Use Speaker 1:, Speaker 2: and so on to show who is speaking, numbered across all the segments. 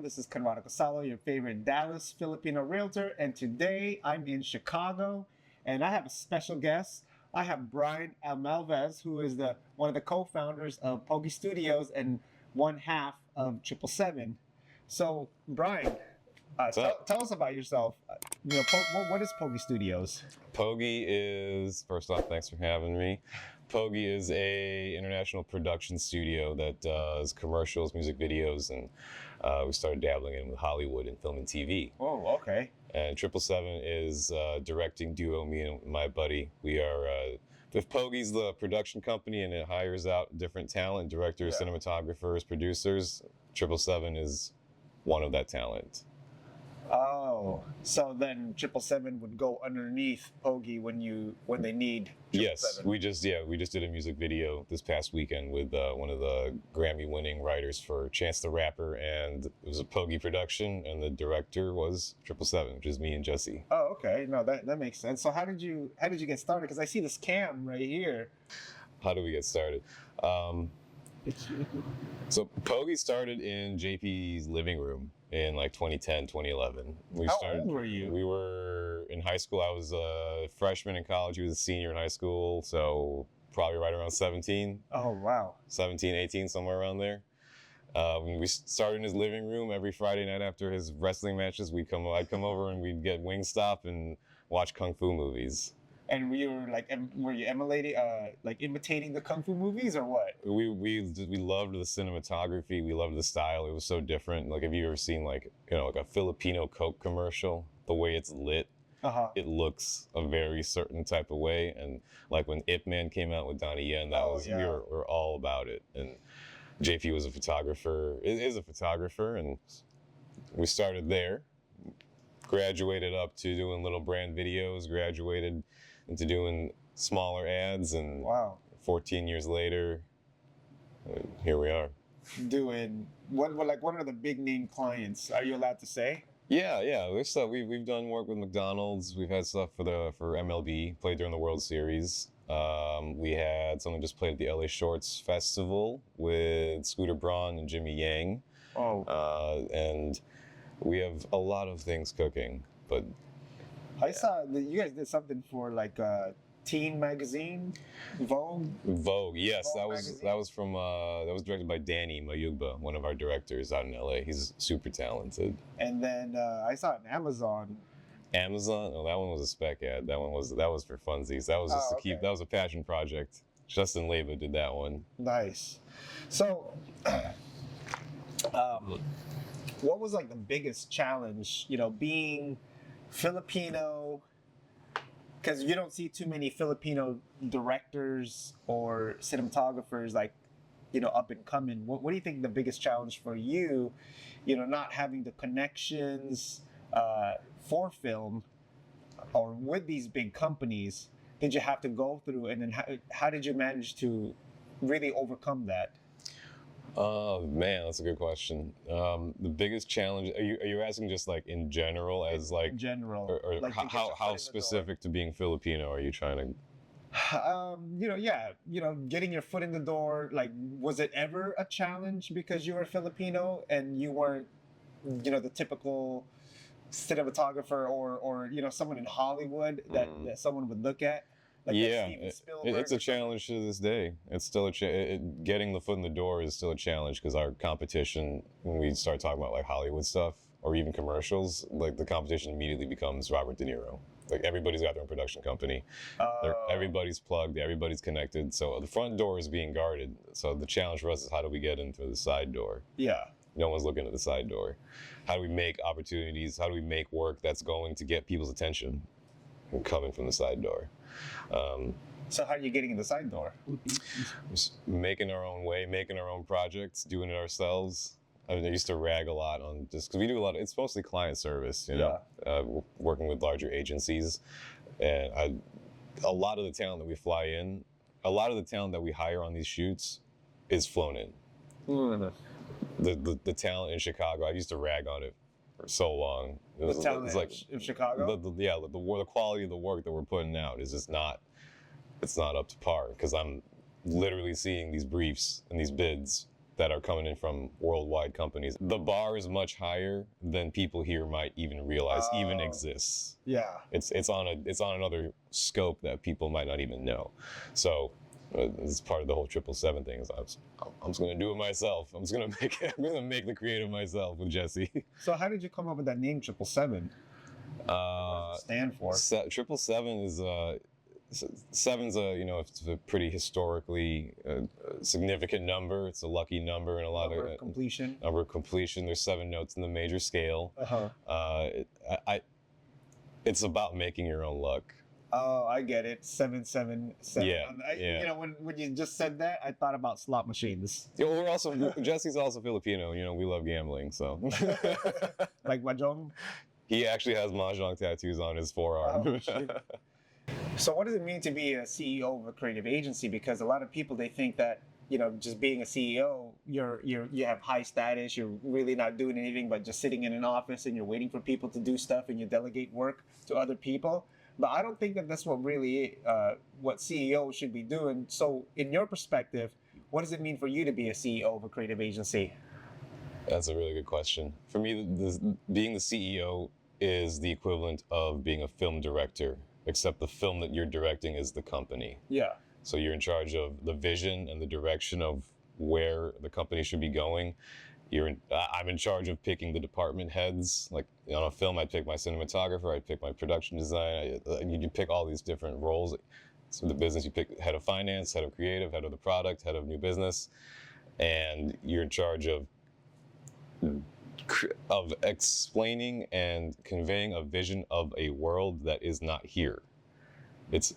Speaker 1: This is Conrado Casalo, your favorite Dallas Filipino realtor, and today I'm in Chicago, and I have a special guest. I have Brian Almavez, who is the one of the co-founders of Pogi Studios and one half of 777. So, Brian, tell us about yourself. What is Pogi Studios?
Speaker 2: Pogi is, first off, thanks for having me. Pogi is a international production studio that does commercials, music videos, and we started dabbling in with Hollywood and film and TV.
Speaker 1: Oh, okay.
Speaker 2: And 777 is directing duo, me and my buddy. We are, if Pogi's the production company and it hires out different talent, directors, cinematographers, producers, 777 is one of that talent.
Speaker 1: Oh, so then 777 would go underneath Pogi when they need 777.
Speaker 2: Yes, we just did a music video this past weekend with one of the Grammy-winning writers for Chance the Rapper, and it was a Pogi production, and the director was 777, which is me and Jesse.
Speaker 1: Oh, okay. No, that makes sense. So how did you get started? Because I see this cam right here.
Speaker 2: How do we get started? So Pogi started in JP's living room in like 2010, 2011.
Speaker 1: How old were you?
Speaker 2: We were in high school. I was a freshman in college. He was a senior in high school. So probably right around 17.
Speaker 1: Oh, wow.
Speaker 2: 17, 18, somewhere around there. We started in his living room every Friday night after his wrestling matches. I'd come over and we'd get Wingstop and watch Kung Fu movies.
Speaker 1: And were you emulating, imitating the Kung Fu movies or what?
Speaker 2: We loved the cinematography. We loved the style. It was so different. Like, have you ever seen like a Filipino Coke commercial? The way it's lit, it looks a very certain type of way. And like when Ip Man came out with Donnie Yen, we were all about it. And JP was a photographer. Is a photographer, and we started there. Graduated up to doing little brand videos. Graduated into doing smaller ads, and 14 years later, here we are.
Speaker 1: Doing what are the big name clients? Are you allowed to say?
Speaker 2: Yeah. There's stuff we've done work with McDonald's. We've had stuff for MLB, played during the World Series. We had someone just played at the LA Shorts Festival with Scooter Braun and Jimmy Yang. And we have a lot of things cooking, but
Speaker 1: I saw that you guys did something for like teen magazine, Vogue.
Speaker 2: Vogue, yes,
Speaker 1: Vogue
Speaker 2: that was directed by Danny Mayugba, one of our directors out in LA. He's super talented.
Speaker 1: And then I saw it on Amazon.
Speaker 2: Amazon? Oh, that one was a spec ad. That was for funsies. That was just to keep. That was a passion project. Justin Leva did that one.
Speaker 1: Nice. So, what was like the biggest challenge? Being Filipino, because you don't see too many Filipino directors or cinematographers up and coming. What do you think the biggest challenge for you, not having the connections for film or with these big companies, did you have to go through, and then how did you manage to really overcome that?
Speaker 2: Oh man, that's a good question. The biggest challenge, are you asking just like in general, as like
Speaker 1: in general,
Speaker 2: or like how specific to being Filipino are you trying
Speaker 1: to? Getting your foot in the door. Like, was it ever a challenge because you were Filipino and you weren't, the typical cinematographer or someone in Hollywood that someone would look at? Like
Speaker 2: it's a challenge to this day. It's still getting the foot in the door is still a challenge, because our competition, when we start talking about like Hollywood stuff or even commercials, like the competition immediately becomes Robert De Niro. Like, everybody's got their own production company. Everybody's plugged, everybody's connected. So the front door is being guarded. So the challenge for us is, how do we get into the side door?
Speaker 1: Yeah.
Speaker 2: No one's looking at the side door. How do we make opportunities? How do we make work that's going to get people's attention coming from the side door?
Speaker 1: So how are you getting in the side door?
Speaker 2: Just making our own way, making our own projects, doing it ourselves. I used to rag a lot on, just because we do a lot. It's mostly client service, working with larger agencies, and a lot of the talent that we fly in, a lot of the talent that we hire on these shoots is flown in. The talent in Chicago, I used to rag on it for so long.
Speaker 1: The talent in Chicago?
Speaker 2: The quality of the work that we're putting out is just not, it's not up to par, because I'm literally seeing these briefs and these bids that are coming in from worldwide companies. The bar is much higher than people here might even realize even exists.
Speaker 1: Yeah.
Speaker 2: It's on another scope that people might not even know. So it's part of the whole 777 thing. Is I'm just gonna do it myself. I'm gonna make the creative myself with Jesse.
Speaker 1: So how did you come up with that name 777? What does it stand for?
Speaker 2: 777 is seven's it's a pretty historically significant number. It's a lucky number in a lot
Speaker 1: of completion.
Speaker 2: Number of completion. There's 7 notes in the major scale. It's about making your own luck.
Speaker 1: Oh, I get it. 777.
Speaker 2: Yeah.
Speaker 1: When you just said that, I thought about slot machines.
Speaker 2: Yeah, Jesse's also Filipino. We love gambling, so.
Speaker 1: Like mahjong.
Speaker 2: He actually has mahjong tattoos on his forearm.
Speaker 1: Oh, shit. So what does it mean to be a CEO of a creative agency? Because a lot of people, they think that, just being a CEO, you have high status, you're really not doing anything but just sitting in an office and you're waiting for people to do stuff and you delegate work to other people. But I don't think that that's what really what CEOs should be doing. So in your perspective, what does it mean for you to be a CEO of a creative agency?
Speaker 2: That's a really good question. For me, being the CEO is the equivalent of being a film director, except the film that you're directing is the company.
Speaker 1: Yeah.
Speaker 2: So you're in charge of the vision and the direction of where the company should be going. I'm in charge of picking the department heads. Like on a film, I'd pick my cinematographer, I'd pick my production design. You pick all these different roles. So the business, you pick head of finance, head of creative, head of the product, head of new business, and you're in charge of explaining and conveying a vision of a world that is not here. It's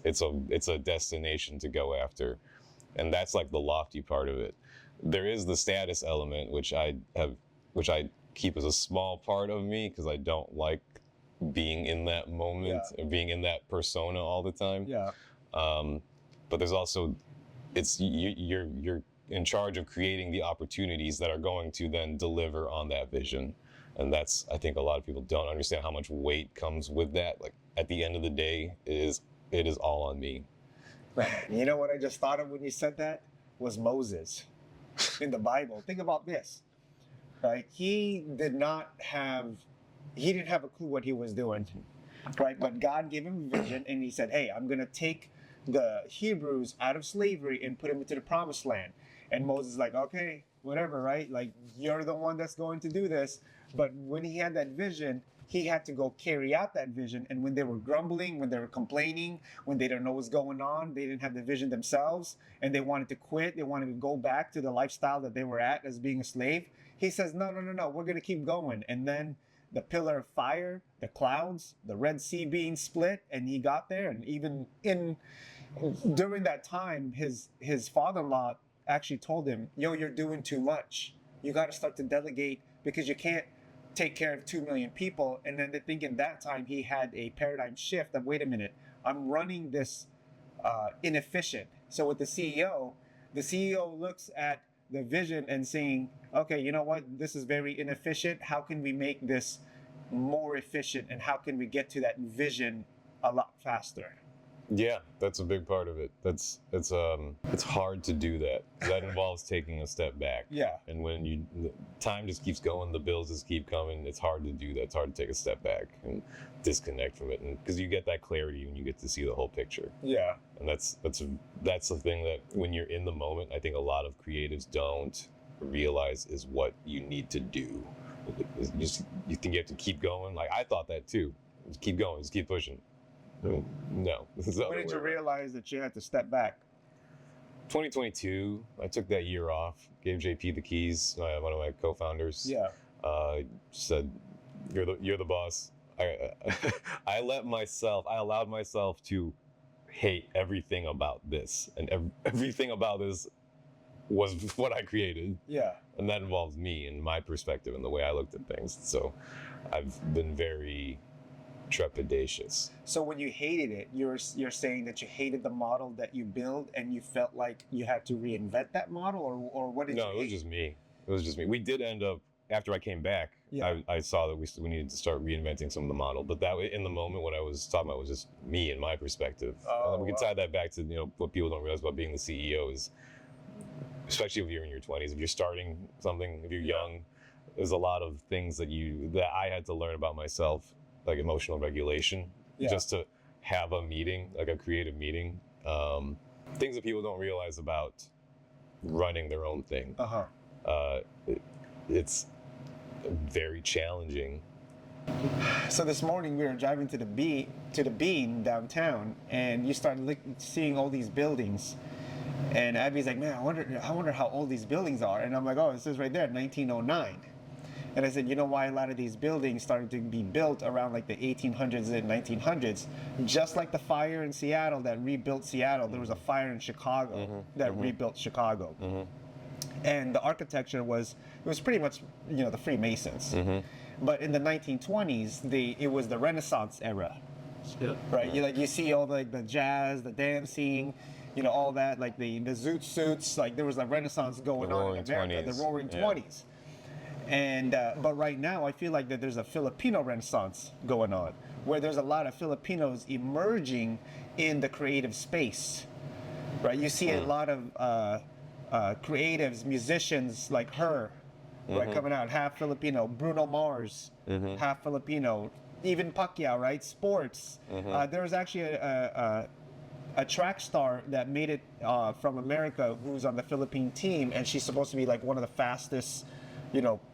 Speaker 2: a destination to go after, and that's like the lofty part of it. There is the status element, which I keep as a small part of me because I don't like being in that moment or being in that persona all the time.
Speaker 1: Yeah.
Speaker 2: But there's also, you're in charge of creating the opportunities that are going to then deliver on that vision. And that's, I think a lot of people don't understand how much weight comes with that. Like at the end of the day, it is all on me.
Speaker 1: Man, you know what I just thought of when you said that? Was Moses in the Bible. Think about this, right? He didn't have a clue what he was doing, right? But God gave him a vision and he said, hey, I'm going to take the Hebrews out of slavery and put them into the promised land. And Moses is like, okay, whatever, right? Like, you're the one that's going to do this. But when he had that vision, he had to go carry out that vision. And when they were grumbling, when they were complaining, when they didn't know what's going on, they didn't have the vision themselves, and they wanted to quit, they wanted to go back to the lifestyle that they were at as being a slave, he says, no, we're going to keep going. And then the pillar of fire, the clouds, the Red Sea being split, and he got there. And even during that time, his father-in-law actually told him, yo, you're doing too much. You got to start to delegate because you can't take care of 2 million people. And then they think in that time he had a paradigm shift of, wait a minute, I'm running this inefficient. So with the CEO looks at the vision and saying, okay, you know what, this is very inefficient. How can we make this more efficient? And how can we get to that vision a lot faster?
Speaker 2: Yeah, that's a big part of it. It's hard to do that. That involves taking a step back.
Speaker 1: Yeah.
Speaker 2: And when time just keeps going, the bills just keep coming. It's hard to do that. It's hard to take a step back and disconnect from it, and because you get that clarity when you get to see the whole picture.
Speaker 1: Yeah.
Speaker 2: And that's the thing that when you're in the moment, I think a lot of creatives don't realize is what you need to do. You think you have to keep going. Like I thought that too. Just keep going. Just keep pushing. No.
Speaker 1: When did you realize that you had to step back?
Speaker 2: 2022, I took that year off, gave JP the keys, one of my co-founders.
Speaker 1: Yeah.
Speaker 2: Said, you're the boss. I allowed myself to hate everything about this, and everything about this was what I created.
Speaker 1: Yeah.
Speaker 2: And that involves me and my perspective and the way I looked at things. So I've been very trepidatious.
Speaker 1: So when you hated it, you're saying that you hated the model that you built and you felt like you had to reinvent that model, or what did you hate?
Speaker 2: No, it was just me. We did end up, after I came back, I saw that we needed to start reinventing some of the model, but that in the moment what I was talking about was just me and my perspective. We can tie that back to what people don't realize about being the CEO is especially if you're in your 20s, if you're starting something, if you're young, there's a lot of things that I had to learn about myself, like emotional regulation, just to have a meeting, like a creative meeting. Things that people don't realize about running their own thing. It's very challenging.
Speaker 1: So this morning we were driving to the Bean downtown, and you start seeing all these buildings, and Abby's like, "Man, I wonder how old these buildings are." And I'm like, "Oh, it says right there, 1909." And I said, "You know why a lot of these buildings started to be built around like the 1800s and 1900s? Just like the fire in Seattle that rebuilt Seattle, there was a fire in Chicago that rebuilt Chicago." And the architecture was pretty much, the Freemasons. But in the 1920s, it was the Renaissance era, right? You see all the jazz, the dancing, all that, like the zoot suits. Like there was a Renaissance going on in America, the Roaring 20s. And but right now, I feel like that there's a Filipino Renaissance going on, where there's a lot of Filipinos emerging in the creative space, right? You see a lot of creatives, musicians like her, right, coming out, half Filipino. Bruno Mars, half Filipino. Even Pacquiao, right? Sports. There was actually a track star that made it from America who's on the Philippine team, and she's supposed to be like one of the fastest,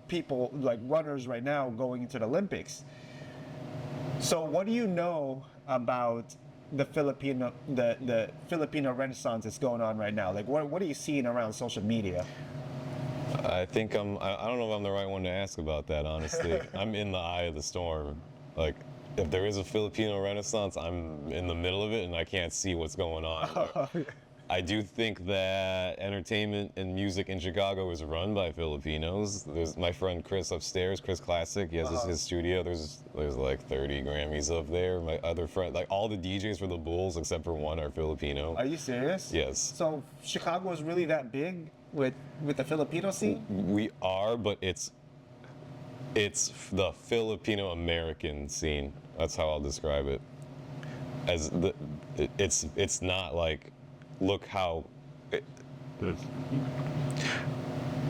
Speaker 1: people, like runners right now going into the Olympics. So what do you know about the Filipino Renaissance that's going on right now? Like what are you seeing around social media?
Speaker 2: I think I don't know if I'm the right one to ask about that, honestly. I'm in the eye of the storm. Like, if there is a Filipino Renaissance, I'm in the middle of it and I can't see what's going on. I do think that entertainment and music in Chicago is run by Filipinos. There's my friend Chris upstairs, Chris Classic. He has his studio. There's like 30 Grammys up there. My other friend, like all the DJs for the Bulls except for one are Filipino.
Speaker 1: Are you serious?
Speaker 2: Yes.
Speaker 1: So Chicago is really that big with the Filipino scene?
Speaker 2: We are, but it's the Filipino American scene. That's how I'll describe it. It's not like, look how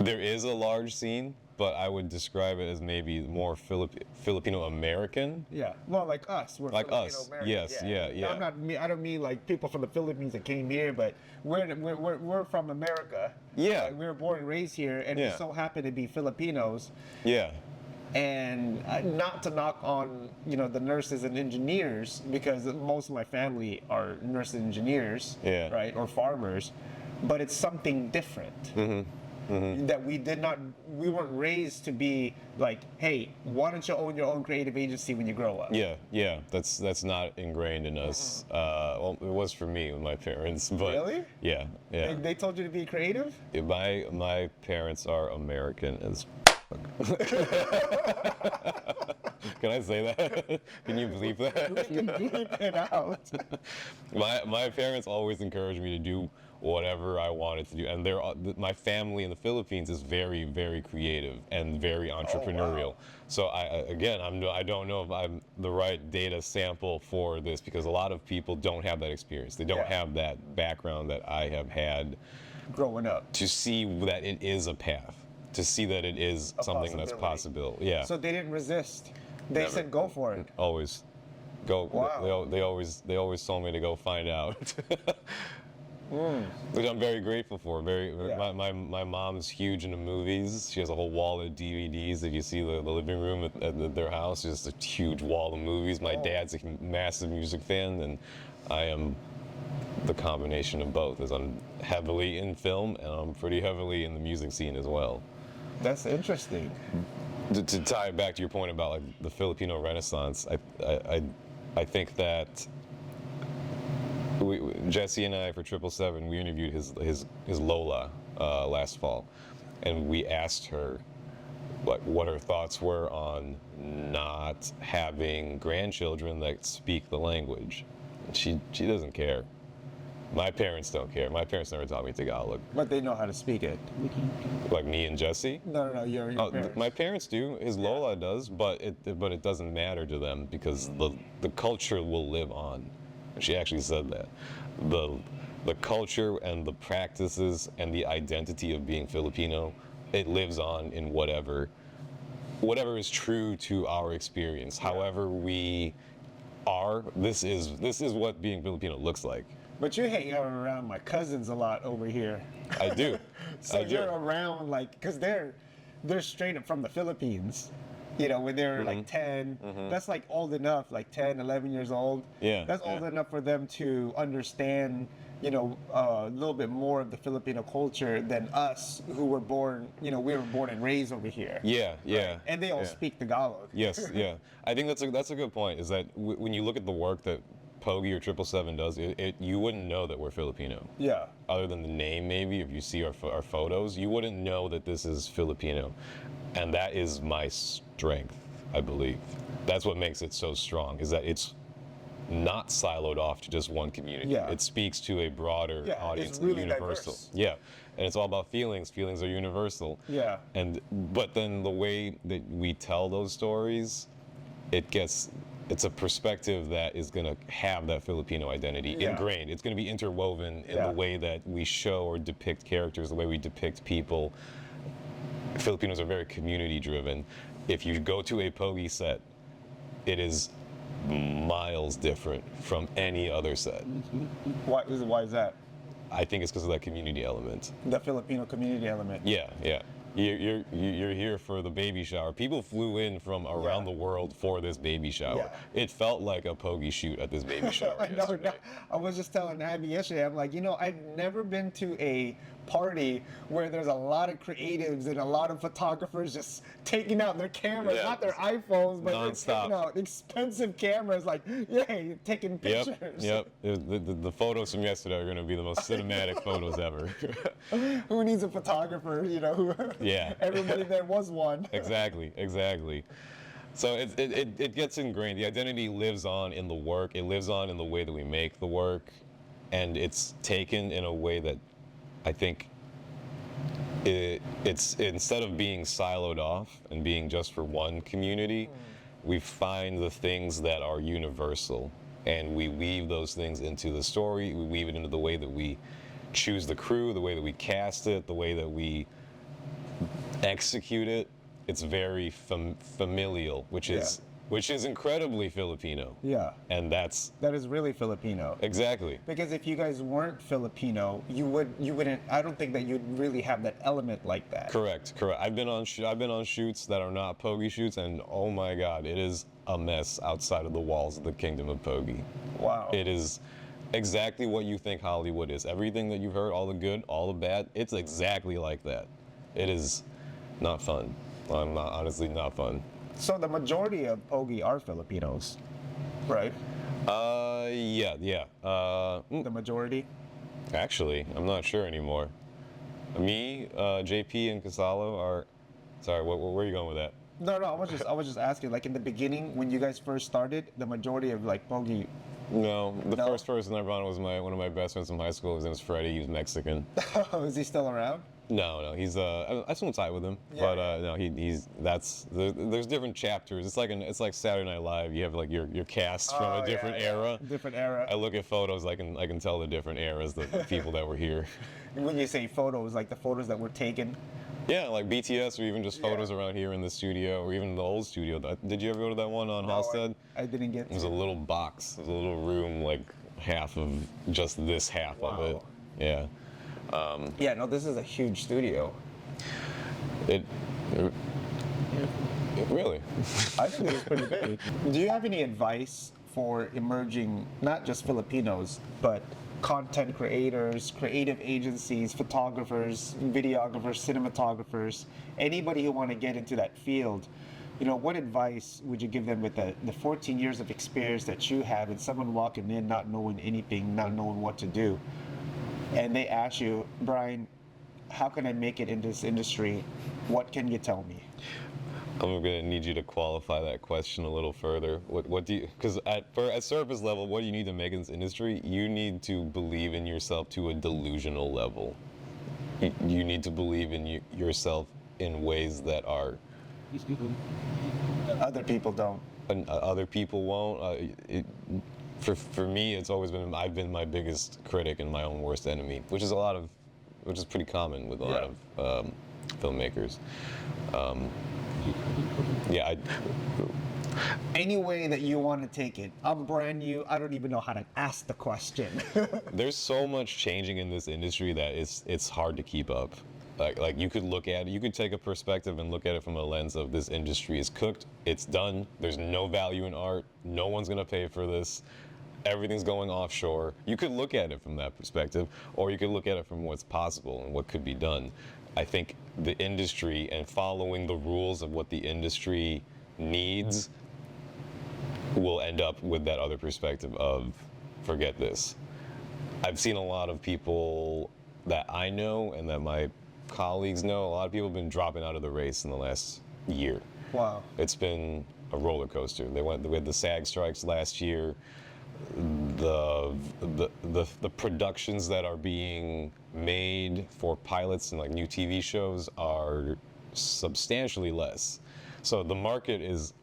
Speaker 2: there is a large scene, but I would describe it as maybe more Filipino American.
Speaker 1: Yeah, well, like us. We're
Speaker 2: like
Speaker 1: Filipino
Speaker 2: us.
Speaker 1: American.
Speaker 2: Yes, yeah.
Speaker 1: I don't mean like people from the Philippines that came here, but we're from America.
Speaker 2: Yeah,
Speaker 1: we were born and raised here, and we so happen to be Filipinos.
Speaker 2: Yeah.
Speaker 1: And not to knock on the nurses and engineers, because most of my family are nurses and engineers, right, or farmers, but it's something different that we weren't raised to be like, hey, why don't you own your own creative agency when you grow up?
Speaker 2: Yeah, that's not ingrained in us. Well, it was for me with my parents, but
Speaker 1: really,
Speaker 2: yeah.
Speaker 1: They told you to be creative.
Speaker 2: My parents are American as. Can I say that? Can you bleep that?
Speaker 1: We can bleep it out.
Speaker 2: My parents always encouraged me to do whatever I wanted to do, and my family in the Philippines is very, very creative and very entrepreneurial.
Speaker 1: Oh, wow.
Speaker 2: So I don't know if I'm the right data sample for this, because a lot of people don't have that experience. They don't have that background that I have had
Speaker 1: growing up
Speaker 2: to see that it is a path. To see that it is something that's possible. Yeah.
Speaker 1: So they didn't resist. They said, "Go for it."
Speaker 2: Always, go.
Speaker 1: Wow.
Speaker 2: They always told me to go find out, which I'm very grateful for. My mom's huge into movies. She has a whole wall of DVDs. If you see the living room at their house, just a huge wall of movies. My dad's a massive music fan, and I am the combination of both. As I'm heavily in film, and I'm pretty heavily in the music scene as well.
Speaker 1: That's interesting.
Speaker 2: To tie it back to your point about like the Filipino Renaissance, I think that Jesse and I for 777, we interviewed his Lola last fall, and we asked her what her thoughts were on not having grandchildren that speak the language. She doesn't care. My parents don't care. My parents never taught me Tagalog.
Speaker 1: But they know how to speak it.
Speaker 2: Like me and Jesse?
Speaker 1: No, your parents.
Speaker 2: My parents do. His Lola does, but it doesn't matter to them, because the culture will live on. She actually said that. the culture and the practices and the identity of being Filipino, it lives on in whatever is true to our experience. However we are, this is what being Filipino looks like.
Speaker 1: But you hang out around my cousins a lot over here.
Speaker 2: I do.
Speaker 1: So you're around, like, because they're straight up from the Philippines. You know, when they're like 10, that's like old enough, like 10, 11 years old.
Speaker 2: Yeah.
Speaker 1: That's old enough for them to understand, you know, a little bit more of the Filipino culture than us who were born, you know, we were born and raised over here.
Speaker 2: Yeah, yeah.
Speaker 1: Right? And they all speak Tagalog.
Speaker 2: Yes, yeah. I think that's a good point, is that when you look at the work that Pogi or 777 does, you wouldn't know that we're Filipino.
Speaker 1: Yeah.
Speaker 2: Other than the name, maybe, if you see our photos, you wouldn't know that this is Filipino. And that is my strength, I believe. That's what makes it so strong, is that it's not siloed off to just one community.
Speaker 1: Yeah.
Speaker 2: It speaks to a broader audience,
Speaker 1: it's really
Speaker 2: universal.
Speaker 1: diverse.
Speaker 2: Yeah. And it's all about feelings. Feelings are universal.
Speaker 1: Yeah.
Speaker 2: But then the way that we tell those stories, it's a perspective that is going to have that Filipino identity ingrained. It's going to be interwoven in the way that we show or depict characters, the way we depict people. Filipinos are very community driven. If you go to a Pogi set, it is miles different from any other set.
Speaker 1: Why is that?
Speaker 2: I think it's because of that community element.
Speaker 1: The Filipino community element.
Speaker 2: Yeah, yeah. You're here for the baby shower. People flew in from around the world for this baby shower.
Speaker 1: Yeah.
Speaker 2: It felt like a Pogi shoot at this baby shower yesterday.
Speaker 1: I was just telling Abby yesterday, I'm like, you know, I've never been to a party where there's a lot of creatives and a lot of photographers just taking out their cameras, not their iPhones, but they're taking out expensive cameras, like, yay, taking pictures.
Speaker 2: Yep. The photos from yesterday are going to be the most cinematic photos ever.
Speaker 1: Who needs a photographer, you know?
Speaker 2: Yeah.
Speaker 1: Everybody there was one.
Speaker 2: Exactly. So it gets ingrained. The identity lives on in the work. It lives on in the way that we make the work. And it's taken in a way that I think it's instead of being siloed off and being just for one community, we find the things that are universal and we weave those things into the story. We weave it into the way that we choose the crew, the way that we cast it, the way that we execute it. It's very familial, which is incredibly Filipino.
Speaker 1: Yeah.
Speaker 2: And that
Speaker 1: is really Filipino.
Speaker 2: Exactly.
Speaker 1: Because if you guys weren't Filipino, you wouldn't. I don't think that you'd really have that element like that.
Speaker 2: Correct. I've been on shoots that are not Pogi shoots, and oh my God, it is a mess outside of the walls of the kingdom of Pogi.
Speaker 1: Wow.
Speaker 2: It is exactly what you think Hollywood is. Everything that you've heard, all the good, all the bad, it's exactly like that. It is not fun. Honestly not fun.
Speaker 1: So the majority of Pogi are Filipinos, right?
Speaker 2: Yeah.
Speaker 1: The majority?
Speaker 2: Actually, I'm not sure anymore. Me, JP, and Casalo are. Sorry, where are you going with that?
Speaker 1: No, I was just asking. Like in the beginning, when you guys first started, the majority of like Pogi.
Speaker 2: No, the first person I brought on was one of my best friends from high school. His name was Freddie. He was Mexican.
Speaker 1: Is he still around?
Speaker 2: No, he's I still tight with him, but no, there's different chapters. It's like Saturday Night Live. You have like your cast from a different era.
Speaker 1: Different era.
Speaker 2: I look at photos, I can tell the different eras, the people that were here.
Speaker 1: When you say photos, like the photos that were taken.
Speaker 2: Yeah, like BTS, or even just photos around here in the studio, or even the old studio. Did you ever go to that one on Halstead?
Speaker 1: I didn't get.
Speaker 2: It was a little box. It was a little room, like half of just this half of it. Yeah.
Speaker 1: No, this is a huge studio.
Speaker 2: It really.
Speaker 1: I think it was pretty big. Do you have any advice for emerging, not just Filipinos, but content creators, creative agencies, photographers, videographers, cinematographers, anybody who want to get into that field? You know, what advice would you give them with the 14 years of experience that you have, and someone walking in not knowing anything, not knowing what to do? And they ask you, Brian, how can I make it in this industry? What can you tell me?
Speaker 2: I'm gonna need you to qualify that question a little further. What do you? Because at surface level, what do you need to make in this industry? You need to believe in yourself to a delusional level. You need to believe in yourself in ways that are.
Speaker 1: Other people don't.
Speaker 2: Other people won't. for me, it's always been I've been my biggest critic and my own worst enemy, which is pretty common with a lot of filmmakers.
Speaker 1: Any way that you want to take it. I'm brand new. I don't even know how to ask the question.
Speaker 2: There's so much changing in this industry that it's hard to keep up. Like you could take a perspective and look at it from a lens of this industry is cooked, it's done, there's no value in art, no one's gonna pay for this, everything's going offshore. You could look at it from that perspective, or you could look at it from what's possible and what could be done. I think the industry and following the rules of what the industry needs will end up with that other perspective of forget this. I've seen a lot of people that I know and that my colleagues know, a lot of people have been dropping out of the race in the last year.
Speaker 1: Wow.
Speaker 2: It's been a roller coaster. We had the SAG strikes last year. The productions that are being made for pilots and like new TV shows are substantially less. So the market is,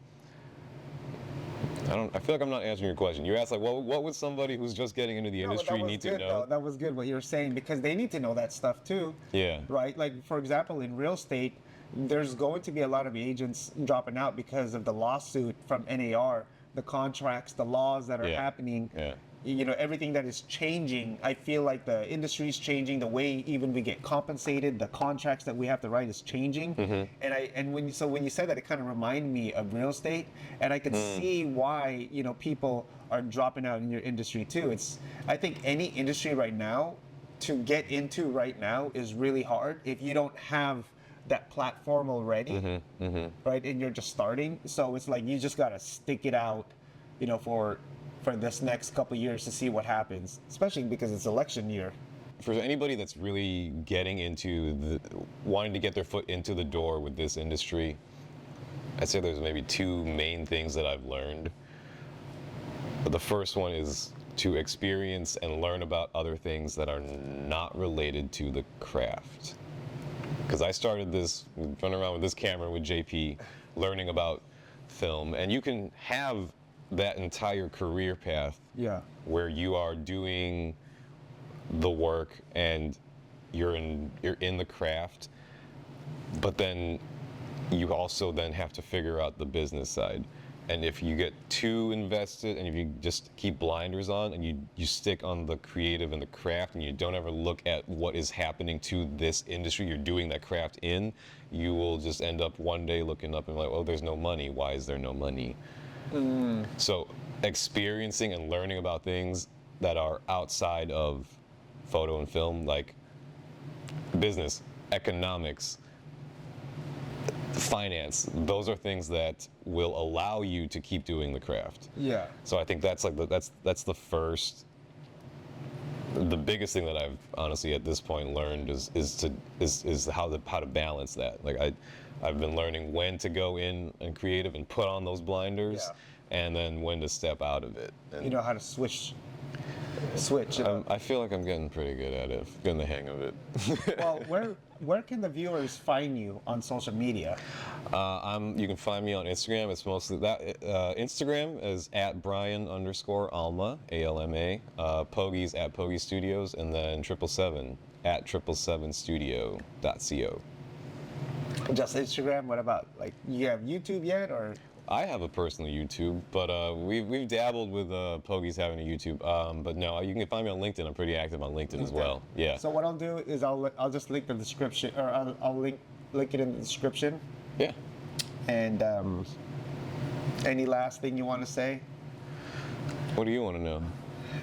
Speaker 2: I feel like I'm not answering your question. You asked like, what would somebody who's just getting into the industry need to know?
Speaker 1: Though. That was good what you were saying, because they need to know that stuff too.
Speaker 2: Yeah.
Speaker 1: Right? Like, for example, in real estate, there's going to be a lot of agents dropping out because of the lawsuit from NAR, the contracts, the laws that are happening. Yeah. You know, everything that is changing. I feel like the industry is changing. The way even we get compensated, the contracts that we have to write is changing. And when you said that, it kind of reminded me of real estate, and I could see why people are dropping out in your industry too. I think any industry right now to get into right now is really hard if you don't have that platform already, right? And you're just starting, so it's like you just gotta stick it out, for this next couple of years to see what happens, especially because it's election year.
Speaker 2: For anybody that's really getting into wanting to get their foot into the door with this industry, I'd say there's maybe two main things that I've learned. The first one is to experience and learn about other things that are not related to the craft. Because I started this, running around with this camera with JP, learning about film, and you can have that entire career path where you are doing the work and you're in the craft, but then you also then have to figure out the business side. And if you get too invested and if you just keep blinders on and you stick on the creative and the craft and you don't ever look at what is happening to this industry you're doing that craft in, you will just end up one day looking up and like, oh, there's no money. Why is there no money? So experiencing and learning about things that are outside of photo and film, like business, economics, finance, those are things that will allow you to keep doing the craft. Yeah. So I think that's like that's the biggest thing that I've honestly at this point learned is how to balance that. Like I've been learning when to go in and creative and put on those blinders, and then when to step out of it. And
Speaker 1: you know how to switch.
Speaker 2: I feel like I'm getting pretty good at it, getting the hang of it.
Speaker 1: Well, where can the viewers find you on social media?
Speaker 2: You can find me on Instagram. It's mostly that. Instagram is @Brian_Alma, ALMA. Pogi's @Pogi Studios, and then 777 @777studio.co.
Speaker 1: Just Instagram? What about, like, you have YouTube yet, or?
Speaker 2: I have a personal YouTube, but we've dabbled with Pogi's having a YouTube. But no, you can find me on LinkedIn. I'm pretty active on LinkedIn as well. Yeah.
Speaker 1: So what I'll do is I'll just link the description, or I'll link it in the description.
Speaker 2: Yeah.
Speaker 1: And any last thing you want to say?
Speaker 2: What do you want to know?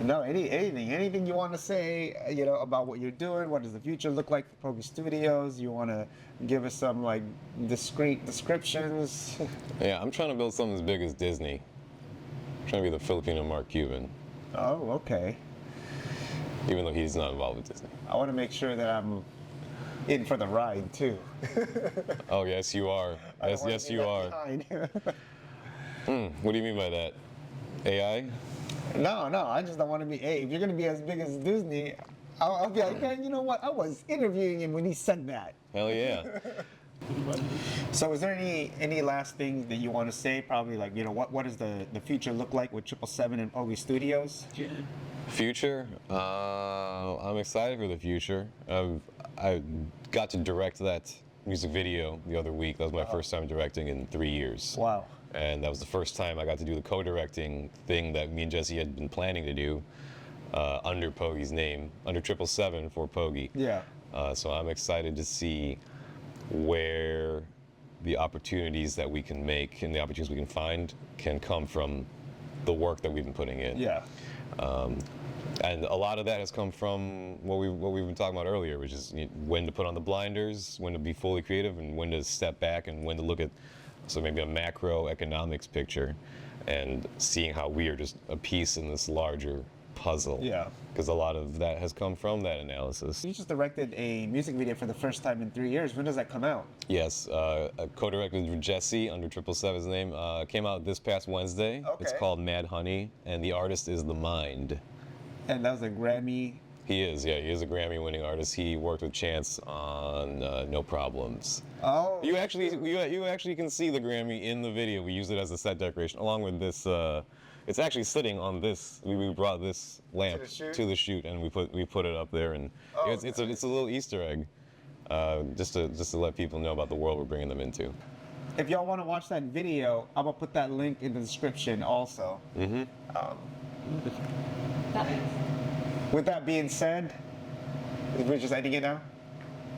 Speaker 1: No, anything you want to say, about what you're doing. What does the future look like for Pogi Studios? You want to give us some like discreet descriptions?
Speaker 2: Yeah, I'm trying to build something as big as Disney. I'm trying to be the Filipino Mark Cuban.
Speaker 1: Oh, okay.
Speaker 2: Even though he's not involved with Disney.
Speaker 1: I want to make sure that I'm in for the ride too.
Speaker 2: Oh, yes, you are. Yes, you are. What do you mean by that? AI?
Speaker 1: No, I just don't want to be. Hey, if you're gonna be as big as Disney, I'll be like, man, you know what? I was interviewing him when he said that.
Speaker 2: Hell yeah.
Speaker 1: So is there any last things that you want to say? Probably like, what does the future look like with 777 and Pogi Studios?
Speaker 2: Future? I'm excited for the future. I got to direct that music video the other week. That was my first time directing in 3 years.
Speaker 1: Wow.
Speaker 2: And that was the first time I got to do the co-directing thing that me and Jesse had been planning to do under Pogi's name, under 777 for Pogi.
Speaker 1: Yeah.
Speaker 2: So I'm excited to see where the opportunities that we can make and the opportunities we can find can come from the work that we've been putting in.
Speaker 1: Yeah.
Speaker 2: And a lot of that has come from what we've been talking about earlier, which is when to put on the blinders, when to be fully creative, and when to step back, and when to look at maybe a macroeconomics picture, and seeing how we are just a piece in this larger puzzle.
Speaker 1: Yeah.
Speaker 2: Because a lot of that has come from that analysis.
Speaker 1: You just directed a music video for the first time in 3 years. When does that come out?
Speaker 2: Yes, co-directed with Jesse under 777's name. Came out this past Wednesday.
Speaker 1: Okay.
Speaker 2: It's called Mad Honey, and the artist is The Mind.
Speaker 1: And that was a Grammy.
Speaker 2: He is, yeah. He is a Grammy-winning artist. He worked with Chance on No Problems.
Speaker 1: Oh.
Speaker 2: You actually can see the Grammy in the video. We used it as a set decoration, along with this. It's actually sitting on this. We brought this lamp to the shoot, and we put it up there, and it's a little Easter egg, just to let people know about the world we're bringing them into.
Speaker 1: If y'all want to watch that video, I'm gonna put that link in the description also.
Speaker 2: Mm-hmm.
Speaker 1: With that being said, we're just ending it now?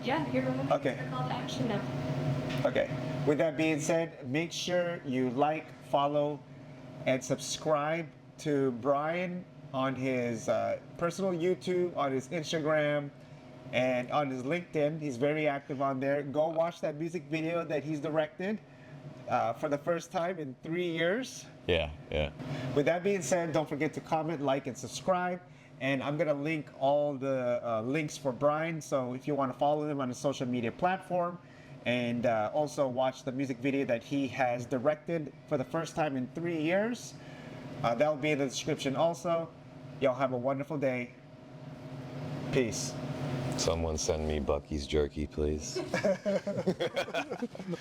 Speaker 3: Yeah, you're removing
Speaker 1: Okay.
Speaker 3: the call to action now.
Speaker 1: Okay. With that being said, make sure you like, follow, and subscribe to Brian on his personal YouTube, on his Instagram, and on his LinkedIn. He's very active on there. Go watch that music video that he's directed for the first time in 3 years.
Speaker 2: Yeah, yeah.
Speaker 1: With that being said, don't forget to comment, like, and subscribe. And I'm gonna link all the links for Brian. So if you want to follow him on a social media platform, and also watch the music video that he has directed for the first time in 3 years, that will be in the description also. Y'all have a wonderful day. Peace.
Speaker 2: Someone send me Bucky's jerky, please.